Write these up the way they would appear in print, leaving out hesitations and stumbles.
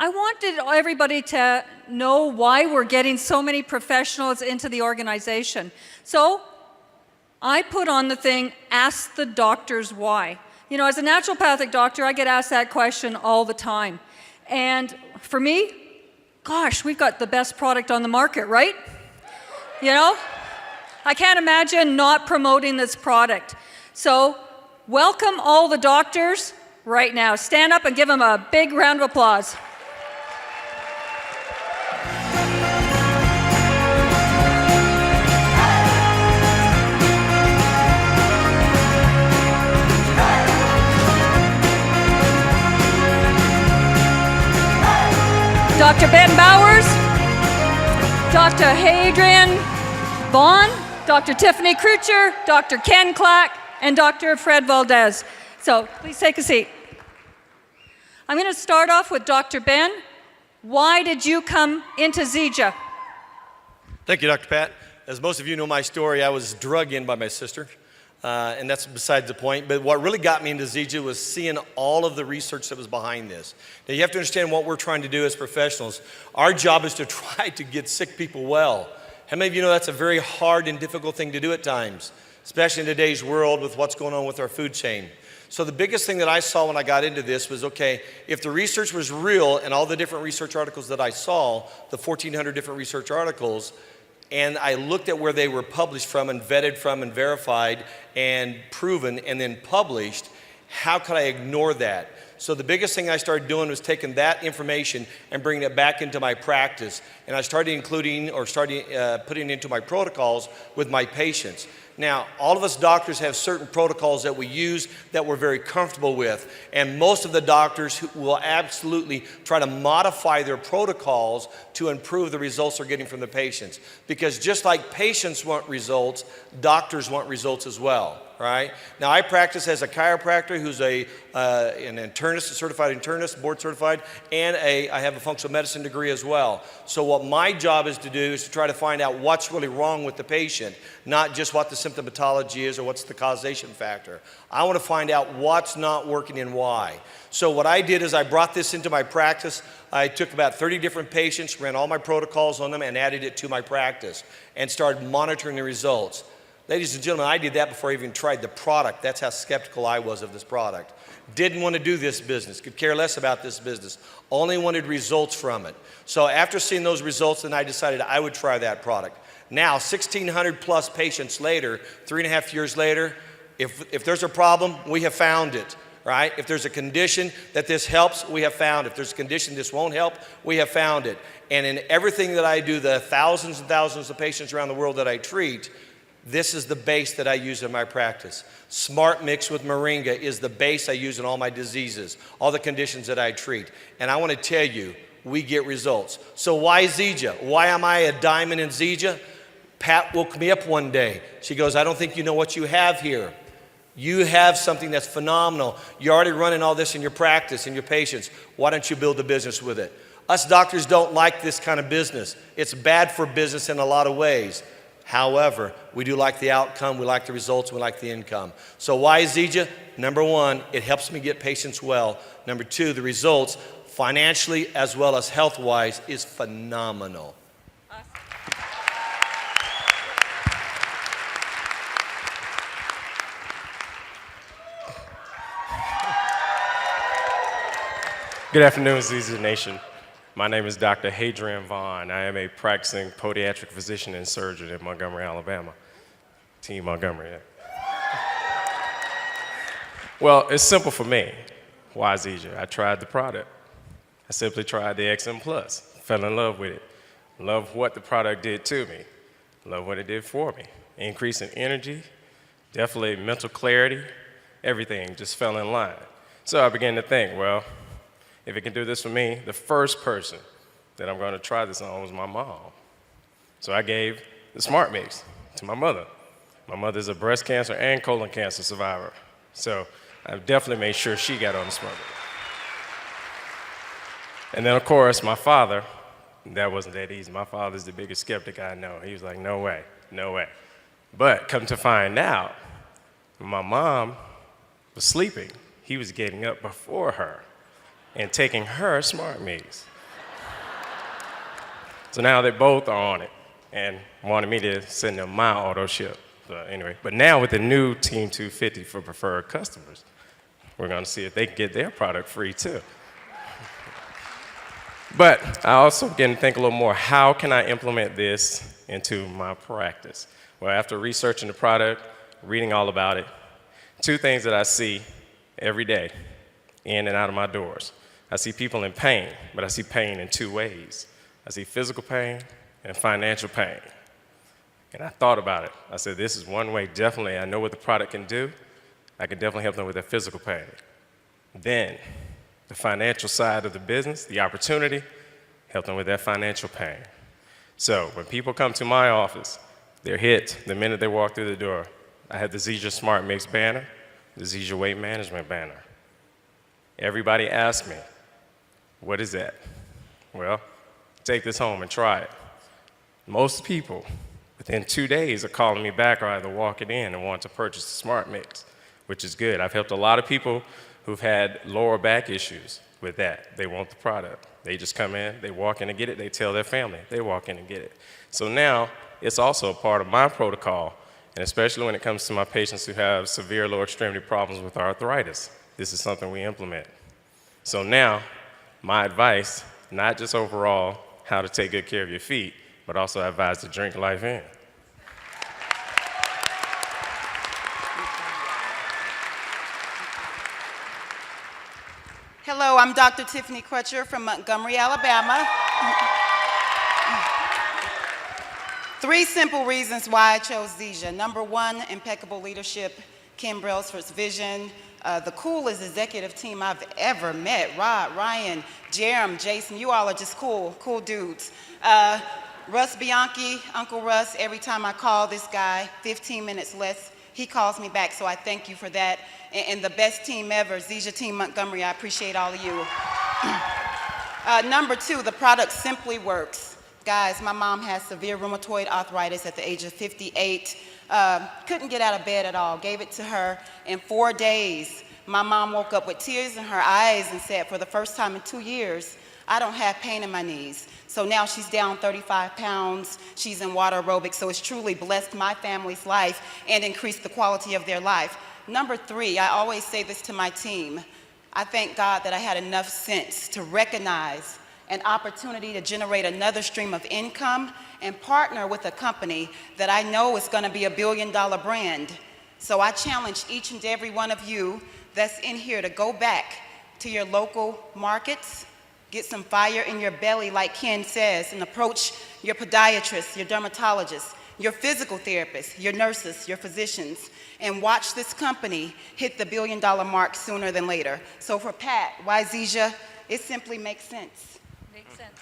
I wanted everybody to know why we're getting so many professionals into the organization. So I put on the thing, ask the doctors why. You know, as a naturopathic doctor, I get asked that question all the time. And for me, gosh, we've got the best product on the market, right? You know, I can't imagine not promoting this product. So welcome all the doctors right now. Stand up and give them a big round of applause. Dr. Ben Bowers, Dr. Hadrian Vaughn, Dr. Tiffany Crucher, Dr. Ken Clack, and Dr. Fred Valdez. So please take a seat. I'm going to start off with Dr. Ben. Why did you come into Zija? Thank you, Dr. Pat. As most of you know my story, I was drug in by my sister. And that's besides the point. But what really got me into Zija was seeing all of the research that was behind this. Now, you have to understand what we're trying to do as professionals. Our job is to try to get sick people well. How many of you know that's a very hard and difficult thing to do at times, especially in today's world with what's going on with our food chain? So the biggest thing that I saw when I got into this was, okay, if the research was real and all the different research articles that I saw, the 1,400 different research articles, and I looked at where they were published from and vetted from and verified and proven and then published, how could I ignore that? So the biggest thing I started doing was taking that information and bringing it back into my practice. And I started putting it into my protocols with my patients. Now, all of us doctors have certain protocols that we use that we're very comfortable with. And most of the doctors will absolutely try to modify their protocols to improve the results they're getting from the patients. Because just like patients want results, doctors want results as well, right? Now, I practice as a chiropractor who's an internist, a certified internist, board certified, and I have a functional medicine degree as well. So what my job is to do is to try to find out what's really wrong with the patient, not just what the symptomatology is or what's the causation factor. I want to find out what's not working and why. So what I did is I brought this into my practice. I took about 30 different patients, ran all my protocols on them, and added it to my practice and started monitoring the results. Ladies and gentlemen, I did that before I even tried the product. That's how skeptical I was of this product. Didn't want to do this business, could care less about this business, only wanted results from it. So after seeing those results, then I decided I would try that product. Now, 1,600 plus patients later, 3.5 years later, if there's a problem, we have found it, right? If there's a condition that this helps, we have found it. If there's a condition this won't help, we have found it. And in everything that I do, the thousands and thousands of patients around the world that I treat, this is the base that I use in my practice. Smart Mix with Moringa is the base I use in all my diseases, all the conditions that I treat. And I want to tell you, we get results. So why Zija? Why am I a diamond in Zija? Pat woke me up one day. She goes, I don't think you know what you have here. You have something that's phenomenal. You're already running all this in your practice, in your patients. Why don't you build a business with it? Us doctors don't like this kind of business. It's bad for business in a lot of ways. However, we do like the outcome, we like the results, we like the income. So why Zija? Number one, it helps me get patients well. Number two, the results, financially as well as health-wise, is phenomenal. Good afternoon, Zija Nation. My name is Dr. Hadrian Vaughn. I am a practicing podiatric physician and surgeon in Montgomery, Alabama. Team Montgomery. Yeah. Well, it's simple for me. Why Zija? I tried the product. I simply tried the XM Plus. Fell in love with it. Love what the product did to me. Love what it did for me. Increase in energy, definitely mental clarity, everything just fell in line. So I began to think, well, if it can do this for me, the first person that I'm going to try this on was my mom. So I gave the Smart Mix to my mother. My mother's a breast cancer and colon cancer survivor. So I definitely made sure she got on the Smart Mix. And then, of course, my father, that wasn't that easy. My father's the biggest skeptic I know. He was like, no way, no way. But come to find out, when my mom was sleeping, he was getting up before her and taking her Smart Mix. So now they both are on it and wanted me to send them my auto ship. Anyway, but now with the new Team 250 for preferred customers, we're going to see if they can get their product free too. But I also begin to think a little more, how can I implement this into my practice? Well, after researching the product, reading all about it, two things that I see every day in and out of my doors. I see people in pain, but I see pain in two ways. I see physical pain and financial pain. And I thought about it. I said, this is one way, definitely, I know what the product can do. I can definitely help them with their physical pain. Then, the financial side of the business, the opportunity, help them with their financial pain. So when people come to my office, they're hit the minute they walk through the door. I had the Zija Smart Mix banner, the Zija Weight Management banner. Everybody asks me, what is that? Well, take this home and try it. Most people, within 2 days, are calling me back or either walking in and want to purchase the Smart Mix, which is good. I've helped a lot of people who've had lower back issues with that. They want the product. They just come in, they walk in and get it, they tell their family, they walk in and get it. So now, it's also a part of my protocol, and especially when it comes to my patients who have severe lower extremity problems with arthritis. This is something we implement. So now, my advice, not just overall how to take good care of your feet, but also I advise to drink life in. Hello, I'm Dr. Tiffany Crutcher from Montgomery, Alabama. 3 simple reasons why I chose Zija. Number 1, impeccable leadership. Kim Brailsford's vision. The coolest executive team I've ever met. Rod, Ryan, Jerem, Jason, you all are just cool dudes. Russ Bianchi, Uncle Russ, every time I call this guy, 15 minutes less, he calls me back, so I thank you for that. And the best team ever, Zija Team Montgomery, I appreciate all of you. Number 2, the product simply works. Guys, my mom has severe rheumatoid arthritis at the age of 58. Couldn't get out of bed at all, gave it to her. In 4 days, my mom woke up with tears in her eyes and said, for the first time in 2 years, I don't have pain in my knees. So now she's down 35 pounds, she's in water aerobics, so it's truly blessed my family's life and increased the quality of their life. Number 3, I always say this to my team, I thank God that I had enough sense to recognize an opportunity to generate another stream of income and partner with a company that I know is going to be a billion-dollar brand. So I challenge each and every one of you that's in here to go back to your local markets, get some fire in your belly, like Ken says, and approach your podiatrist, your dermatologist, your physical therapist, your nurses, your physicians, and watch this company hit the billion-dollar mark sooner than later. So for Pat, why Zija? It simply makes sense. Makes sense.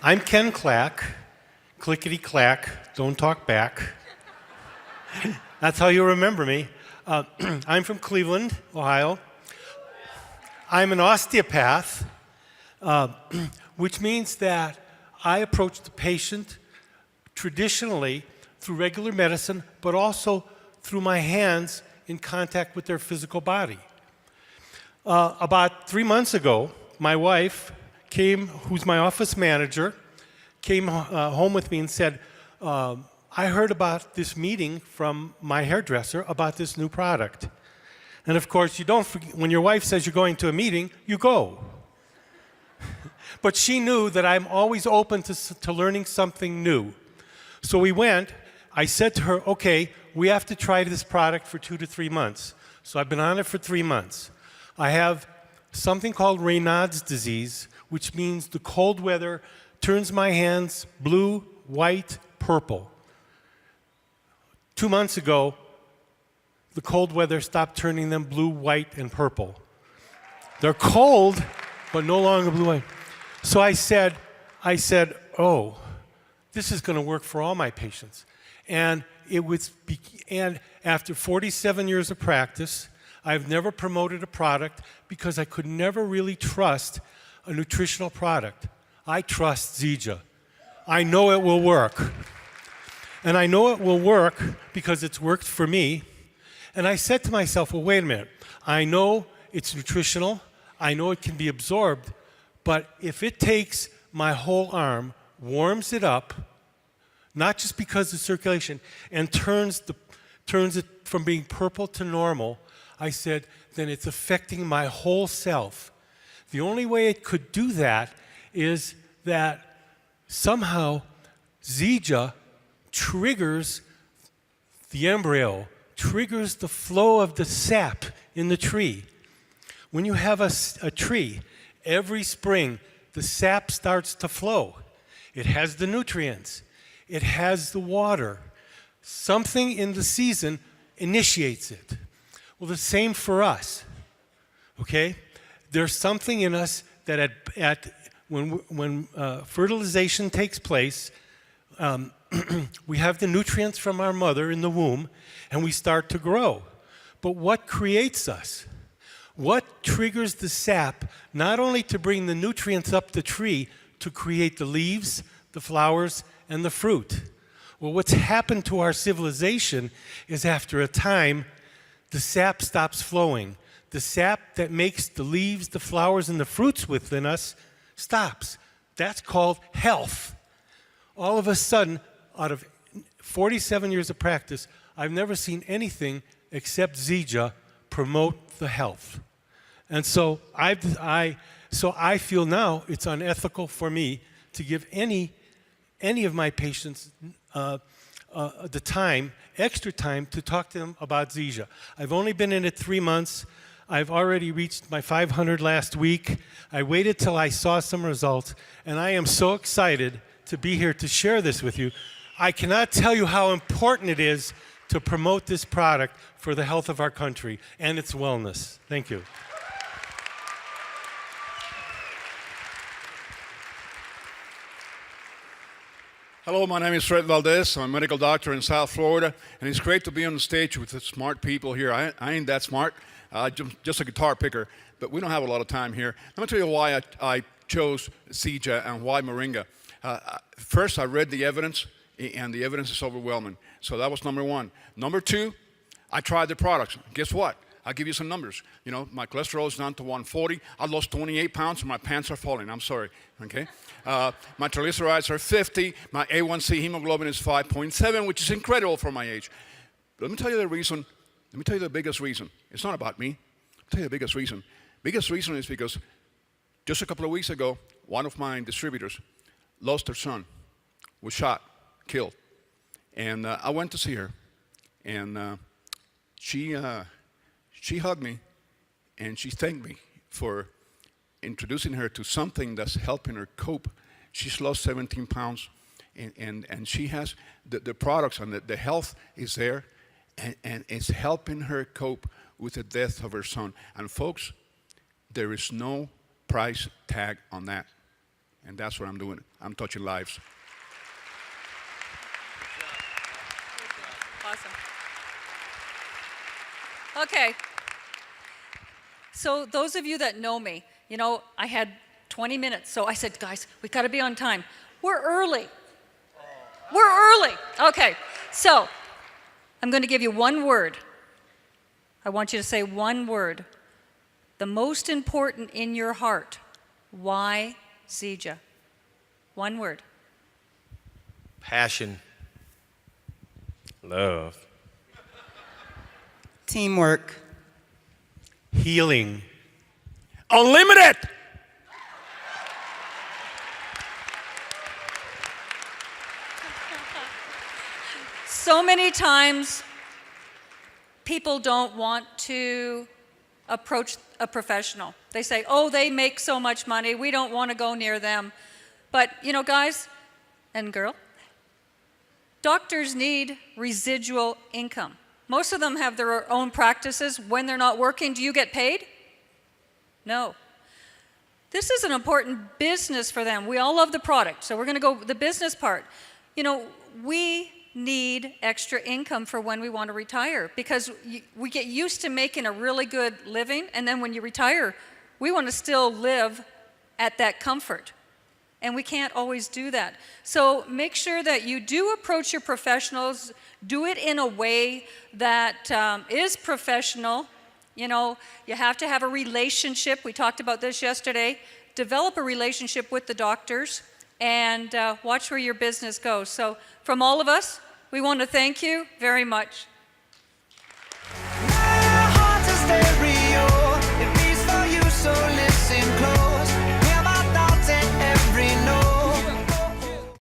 I'm Ken Clack, clickety-clack, don't talk back. That's how you remember me. I'm from Cleveland, Ohio. I'm an osteopath, which means that I approach the patient traditionally through regular medicine, but also through my hands in contact with their physical body. About 3 months ago, my wife came, who's my office manager, came home with me and said, I heard about this meeting from my hairdresser about this new product. And of course, you don't forget, when your wife says you're going to a meeting, you go. But she knew that I'm always open to learning something new. So we went. I said to her, okay, we have to try this product for 2 to 3 months. So I've been on it for 3 months. I have something called Raynaud's disease, which means the cold weather turns my hands blue, white, purple. 2 months ago, the cold weather stopped turning them blue, white, and purple. They're cold, but no longer blue, white. So I said, oh, this is going to work for all my patients. And after 47 years of practice, I've never promoted a product because I could never really trust a nutritional product. I trust Zija. I know it will work. And I know it will work because it's worked for me. And I said to myself, well, wait a minute. I know it's nutritional. I know it can be absorbed. But if it takes my whole arm, warms it up, not just because of circulation, and turns it from being purple to normal, I said, then it's affecting my whole self. The only way it could do that is that somehow Zija triggers the embryo, triggers the flow of the sap in the tree. When you have a tree, every spring the sap starts to flow. It has the nutrients. It has the water. Something in the season initiates it. Well, the same for us, okay? There's something in us that when fertilization takes place, we have the nutrients from our mother in the womb, and we start to grow. But what creates us? What triggers the sap, not only to bring the nutrients up the tree, to create the leaves, the flowers, and the fruit? Well, what's happened to our civilization is after a time, the sap stops flowing. The sap that makes the leaves, the flowers, and the fruits within us stops. That's called health. All of a sudden, out of 47 years of practice, I've never seen anything except Zija promote the health. And so I feel now it's unethical for me to give any of my patients the time, extra time, to talk to them about Zija. I've only been in it 3 months. I've already reached my 500 last week. I waited till I saw some results, and I am so excited to be here to share this with you. I cannot tell you how important it is to promote this product for the health of our country and its wellness. Thank you. Hello, my name is Fred Valdez. I'm a medical doctor in South Florida, and it's great to be on the stage with the smart people here. I ain't that smart, just a guitar picker, but we don't have a lot of time here. Let me tell you why I chose Zija and why Moringa. First, I read the evidence, and the evidence is overwhelming. So that was number one. Number two, I tried the products. Guess what? I'll give you some numbers. You know, my cholesterol is down to 140. I lost 28 pounds, and my pants are falling. I'm sorry, okay? My triglycerides are 50. My A1C hemoglobin is 5.7, which is incredible for my age. But let me tell you the reason. Let me tell you the biggest reason. It's not about me. I'll tell you the biggest reason. Biggest reason is because just a couple of weeks ago, one of my distributors lost her son, was shot, killed. And I went to see her, and she hugged me, and she thanked me for introducing her to something that's helping her cope. She's lost 17 pounds, and she has the products, and the health is there, and it's helping her cope with the death of her son. And folks, there is no price tag on that. And that's what I'm doing. I'm touching lives. Awesome. Okay. So those of you that know me, you know, I had 20 minutes. So I said, guys, we got to be on time. We're early. We're early. Okay. So I'm going to give you one word. I want you to say one word. The most important in your heart. Why Zija? One word. Passion. Love. Teamwork. Healing. Unlimited! So many times, people don't want to approach a professional. They say, oh, they make so much money, we don't want to go near them. But, you know, guys and girl, doctors need residual income. Most of them have their own practices. When they're not working, do you get paid? No. This is an important business for them. We all love the product, so we're going to go the business part. You know, we need extra income for when we want to retire because we get used to making a really good living, and then when you retire, we want to still live at that comfort. And we can't always do that. So make sure that you do approach your professionals, do it in a way that is professional. You know, you have to have a relationship. We talked about this yesterday. Develop a relationship with the doctors and watch where your business goes. So from all of us, we want to thank you very much.